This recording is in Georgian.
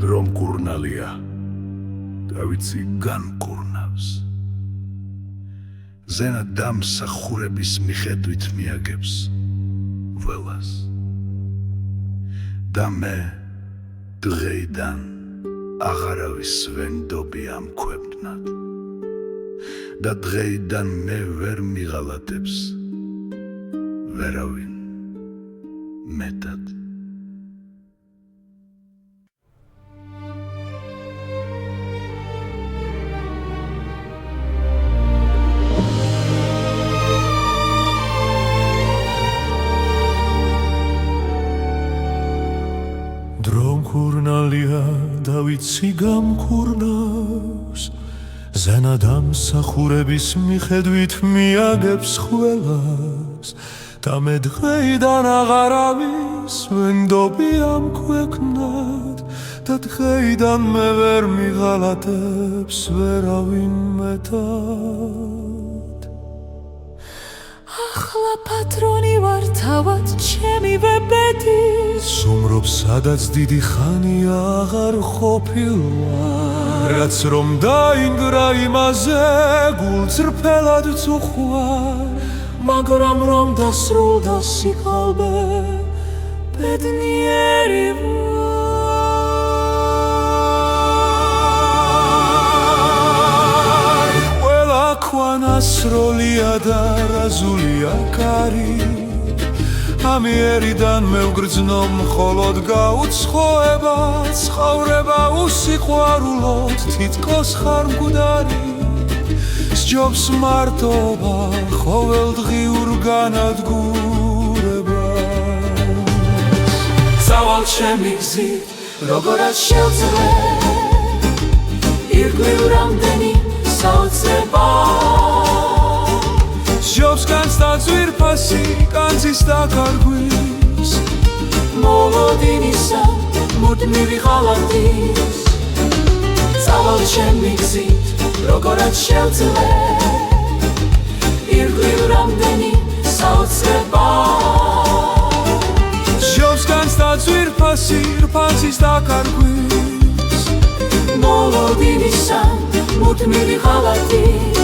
Drom kurnalია და ვიცი განკურნავს ზენა დამსახურების მიხედვით მიაგებს ველას და მე დღეიდან აღარავის ვენდობი ამ ქვებნად და დღეიდან მე ვერ მიღალატებს ვერავინ მეტად Drom kurnalია და ვიცი გამკურნავს ზენა დამსახურების მიხედვით მიაგებს ყველას და მე დღეიდან აღარავის ვენდობი ამ ქვეყნად და დღეიდან მე ვერ მიღალატებს ვერავინ მეტად ახლა პატრონი ვარ თავად ჩემივე ბედის სუმრობ სადაც დიდი ხანია აღარ ყოფილვარ რაც რომ დაინგრა იმაზე გულწრფელად წუხვარ მაგრამ რომ დასრულდა სიკალბე ბედნიერი ვარ ყველა ქვანასროლია და რაზულია კარი ამიერიდან მე ვგრძნო მხოლოდ გაუცხოება ცხოვრება უსიყვარულოდ თითქოს ხარ მკვდარი სჯობს მარტობა ყოველდღიურ განადგურებას სავალ ჩემი გზით როგორაც შევძლე ირგვლივ რამდენი საოცრება სჯობს განცდა ძვირფასი კანძის დაკარგვის მოლოდინისა მუდმივი ღალატის სავალ ჩემი გზით როგორაც შევძლე ირგვლივ რამდენი საოცრება სჯობს განცდა ძვირფასი რფანცის დაკარგვის მოლოდინისა მუდმივი ღალატის